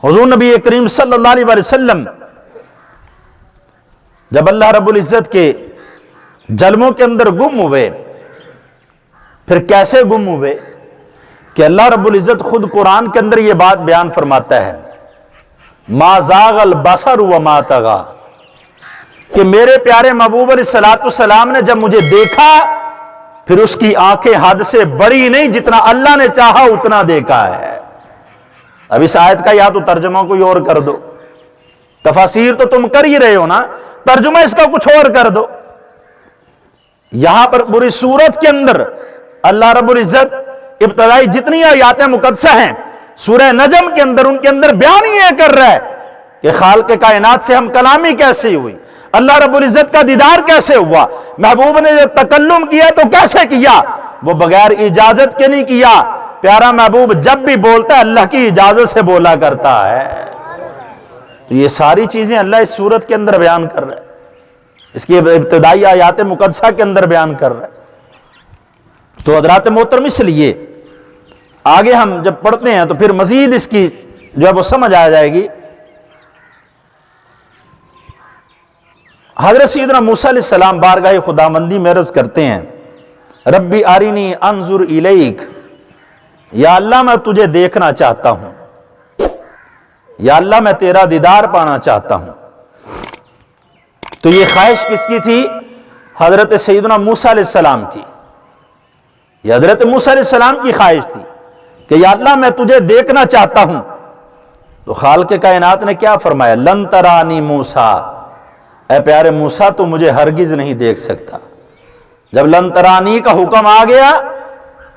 حضور نبی کریم صلی اللہ علیہ وسلم جب اللہ رب العزت کے جلووں کے اندر گم ہوئے، پھر کیسے گم ہوئے کہ اللہ رب العزت خود قرآن کے اندر یہ بات بیان فرماتا ہے، ما زاغ البصر وما طغى، کہ میرے پیارے محبوب علیہ السلام نے جب مجھے دیکھا پھر اس کی آنکھیں حد سے بڑی نہیں، جتنا اللہ نے چاہا اتنا دیکھا ہے۔ اب اس آیت کا یا تو ترجمہ کوئی اور کر دو، تفاسیر تو تم کر ہی رہے ہو نا، ترجمہ اس کا کچھ اور کر دو۔ یہاں پر پوری سورت کے اندر اللہ رب العزت ابتدائی جتنی آیات مقدسہ ہیں سورہ نجم کے اندر، ان کے اندر بیان ہی یہ کر رہا ہے کہ خالق کائنات سے ہم کلامی کیسے ہوئی، اللہ رب العزت کا دیدار کیسے ہوا، محبوب نے جو تکلم کیا تو کیسے کیا، وہ بغیر اجازت کے نہیں کیا۔ پیارا محبوب جب بھی بولتا ہے اللہ کی اجازت سے بولا کرتا ہے۔ تو یہ ساری چیزیں اللہ اس سورت کے اندر بیان کر رہا ہے، اس کی ابتدائی آیات مقدسہ کے اندر بیان کر رہا ہے۔ تو حضرات محترم، اس لیے آگے ہم جب پڑھتے ہیں تو پھر مزید اس کی جو ہے وہ سمجھ آ جائے گی۔ حضرت سیدنا موسیٰ علیہ السلام بارگاہ خداوندی میں عرض کرتے ہیں، ربی ارینی انظر الیک، یا اللہ میں تجھے دیکھنا چاہتا ہوں، یا اللہ میں تیرا دیدار پانا چاہتا ہوں۔ تو یہ خواہش کس کی تھی؟ حضرت سیدنا موسیٰ علیہ السلام کی۔ یہ حضرت موسیٰ علیہ السلام کی خواہش تھی کہ یا اللہ میں تجھے دیکھنا چاہتا ہوں۔ تو خالق کائنات نے کیا فرمایا؟ لن ترانی موسیٰ، اے پیارے موسیٰ تو مجھے ہرگز نہیں دیکھ سکتا۔ جب لن ترانی کا حکم آ گیا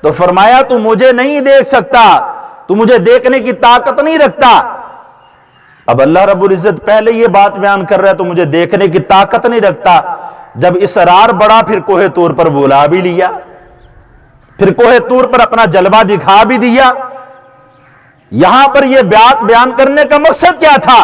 تو فرمایا تو مجھے نہیں دیکھ سکتا، تو مجھے دیکھنے کی طاقت نہیں رکھتا۔ اب اللہ رب العزت پہلے یہ بات بیان کر رہا ہے تو مجھے دیکھنے کی طاقت نہیں رکھتا، جب اصرار بڑا پھر کوہ طور پر بولا بھی لیا، پھر کوہ طور پر اپنا جلوہ دکھا بھی دیا۔ یہاں پر یہ بات بیان کرنے کا مقصد کیا تھا؟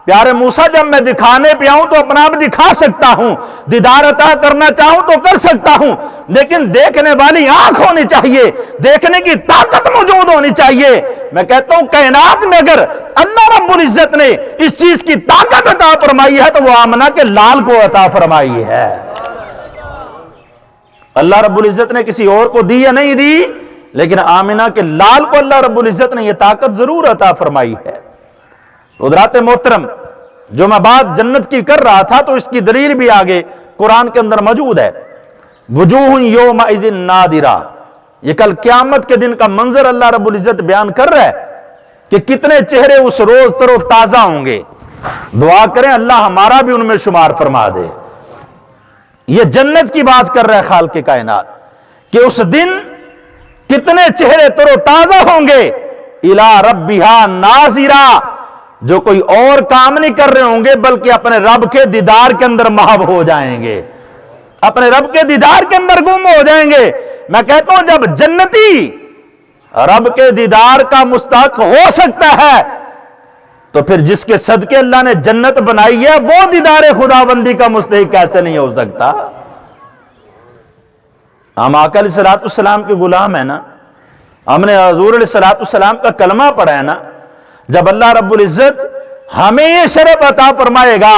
پیارے موسیٰ جب میں دکھانے پہ آؤں تو اپنا آپ دکھا سکتا ہوں، دیدار عطا کرنا چاہوں تو کر سکتا ہوں، لیکن دیکھنے والی آنکھ ہونی چاہیے، دیکھنے کی طاقت موجود ہونی چاہیے۔ میں کہتا ہوں کائنات میں اگر اللہ رب العزت نے اس چیز کی طاقت عطا فرمائی ہے تو وہ آمنہ کے لال کو عطا فرمائی ہے۔ اللہ رب العزت نے کسی اور کو دی یا نہیں دی، لیکن آمنہ کے لال کو اللہ رب العزت نے یہ طاقت ضرور عطا فرمائی ہے۔ حضرات محترم، جو میں بات جنت کی کر رہا تھا تو اس کی دلیل بھی آگے قرآن کے اندر موجود ہے۔ وجوہ یومئذ ناظرہ، یہ کل قیامت کے دن کا منظر اللہ رب العزت بیان کر رہا ہے کہ کتنے چہرے اس روز تر و تازہ ہوں گے۔ دعا کریں اللہ ہمارا بھی ان میں شمار فرما دے۔ یہ جنت کی بات کر رہا ہے خالق کائنات کہ اس دن کتنے چہرے تر و تازہ ہوں گے، الی ربہا ناظرہ، جو کوئی اور کام نہیں کر رہے ہوں گے بلکہ اپنے رب کے دیدار کے اندر محو ہو جائیں گے، اپنے رب کے دیدار کے اندر گم ہو جائیں گے۔ میں کہتا ہوں جب جنتی رب کے دیدار کا مستحق ہو سکتا ہے تو پھر جس کے صدقے اللہ نے جنت بنائی ہے وہ دیدار خداوندی کا مستحق کیسے نہیں ہو سکتا؟ ہم آقا علیہ السلام کے غلام ہیں نا، ہم نے حضور علیہ السلام کا کلمہ پڑھا ہے نا۔ جب اللہ رب العزت ہمیں یہ شرف عطا فرمائے گا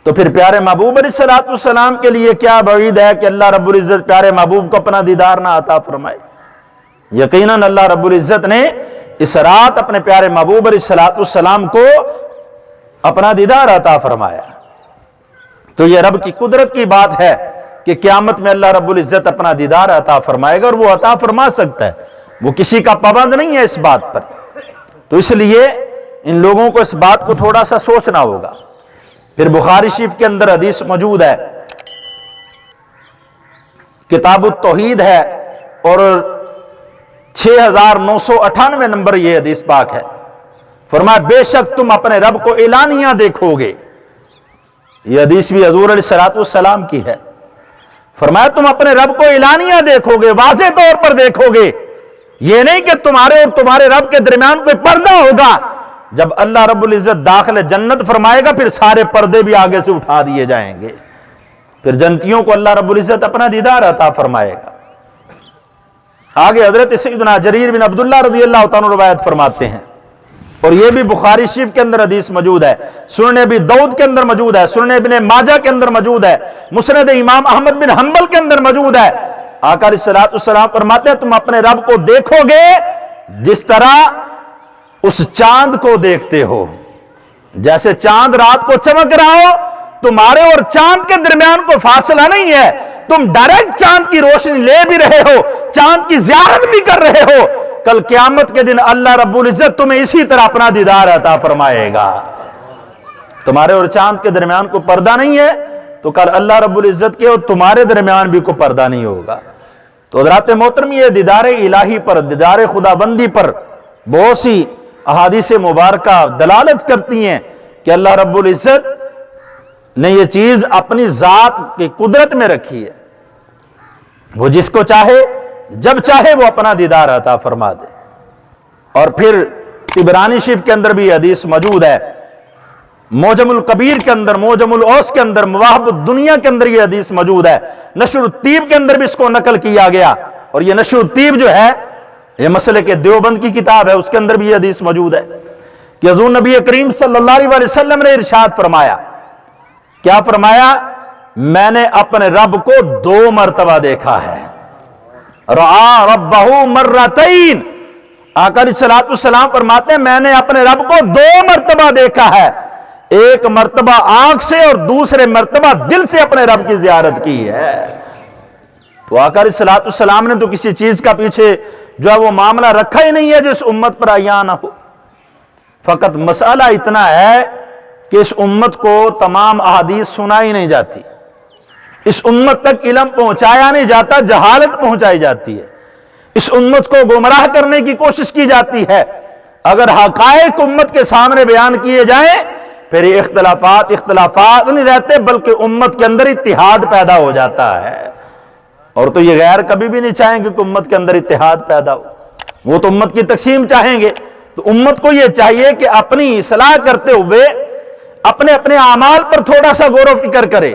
تو پھر پیارے محبوب علیہ السلام کے لیے کیا بعید ہے کہ اللہ رب العزت پیارے محبوب کو اپنا دیدار نہ عطا فرمائے۔ یقیناً اللہ رب العزت نے اس رات اپنے پیارے محبوب علیہ السلام کو اپنا دیدار عطا فرمایا۔ تو یہ رب کی قدرت کی بات ہے کہ قیامت میں اللہ رب العزت اپنا دیدار عطا فرمائے گا، اور وہ عطا فرما سکتا ہے، وہ کسی کا پابند نہیں ہے اس بات پر۔ تو اس لیے ان لوگوں کو اس بات کو تھوڑا سا سوچنا ہوگا۔ پھر بخاری شریف کے اندر حدیث موجود ہے، کتاب التوحید ہے، اور 6998 نمبر یہ حدیث پاک ہے۔ فرمایا بے شک تم اپنے رب کو اعلانیہ دیکھو گے۔ یہ حدیث بھی حضور علیہ السلام کی ہے۔ فرمایا تم اپنے رب کو اعلانیہ دیکھو گے، واضح طور پر دیکھو گے، یہ نہیں کہ تمہارے اور تمہارے رب کے درمیان کوئی پردہ ہوگا۔ جب اللہ رب العزت داخل جنت فرمائے گا پھر سارے پردے بھی آگے سے اٹھا دیے جائیں گے، پھر جنتیوں کو اللہ رب العزت اپنا دیدار عطا فرمائے گا۔ آگے حضرت سیدنا جریر بن عبداللہ رضی اللہ تعالیٰ روایت فرماتے ہیں، اور یہ بھی بخاری شریف کے اندر حدیث موجود ہے، سنن ابی داؤد کے اندر موجود ہے، سنن ابن ماجہ کے اندر موجود ہے، مسند امام احمد بن حنبل کے اندر موجود ہے۔ آقا علیہ الصلوۃ والسلام فرماتے ہیں تم اپنے رب کو دیکھو گے جس طرح اس چاند کو دیکھتے ہو، جیسے چاند رات کو چمک رہا ہو، تمہارے اور چاند کے درمیان کوئی فاصلہ نہیں ہے، تم ڈائریکٹ چاند کی روشنی لے بھی رہے ہو، چاند کی زیارت بھی کر رہے ہو، کل قیامت کے دن اللہ رب العزت تمہیں اسی طرح اپنا دیدار عطا فرمائے گا۔ تمہارے اور چاند کے درمیان کوئی پردہ نہیں ہے تو کل اللہ رب العزت کے اور تمہارے درمیان بھی کوئی پردہ نہیں ہوگا۔ تو حضرات محترم، یہ دیدار الہی پر، دیدار خدا بندی پر بہت سی احادیث مبارکہ دلالت کرتی ہیں کہ اللہ رب العزت نے یہ چیز اپنی ذات کی قدرت میں رکھی ہے، وہ جس کو چاہے جب چاہے وہ اپنا دیدار عطا فرما دے۔ اور پھر طبرانی شریف کے اندر بھی حدیث موجود ہے، موجم الکبیر کے اندر، موجم الاوس کے اندر، مواہب الدنیا کے اندر یہ حدیث موجود ہے، نشر الطیب کے اندر بھی اس کو نقل کیا گیا، اور یہ نشر الطیب جو ہے یہ مسئلے کے دیوبند کی کتاب ہے، اس کے اندر بھی یہ حدیث موجود ہے کہ حضور نبی کریم صلی اللہ علیہ وسلم نے ارشاد فرمایا، کیا فرمایا؟ میں نے اپنے رب کو 2 مرتبہ دیکھا ہے، رعا ربہ مرتین۔ آقا علیہ الصلوۃ والسلام فرماتے ہیں میں نے اپنے رب کو 2 مرتبہ دیکھا ہے، ایک مرتبہ آنکھ سے اور دوسرے مرتبہ دل سے اپنے رب کی زیارت کی ہے۔ تو آقا علیہ الصلوۃ والسلام نے تو کسی چیز کا پیچھے جو ہے وہ معاملہ رکھا ہی نہیں ہے جو اس امت پر عیاں نہ ہو، فقط مسئلہ اتنا ہے کہ اس امت کو تمام احادیث سنائی نہیں جاتی، اس امت تک علم پہنچایا نہیں جاتا، جہالت پہنچائی جاتی ہے، اس امت کو گمراہ کرنے کی کوشش کی جاتی ہے۔ اگر حقائق امت کے سامنے بیان کیے جائیں پھر یہ اختلافات نہیں رہتے، بلکہ امت کے اندر اتحاد پیدا ہو جاتا ہے، اور تو یہ غیر کبھی بھی نہیں چاہیں گے کہ امت کے اندر اتحاد پیدا ہو، وہ تو امت کی تقسیم چاہیں گے۔ تو امت کو یہ چاہیے کہ اپنی اصلاح کرتے ہوئے اپنے اعمال پر تھوڑا سا غور و فکر کرے۔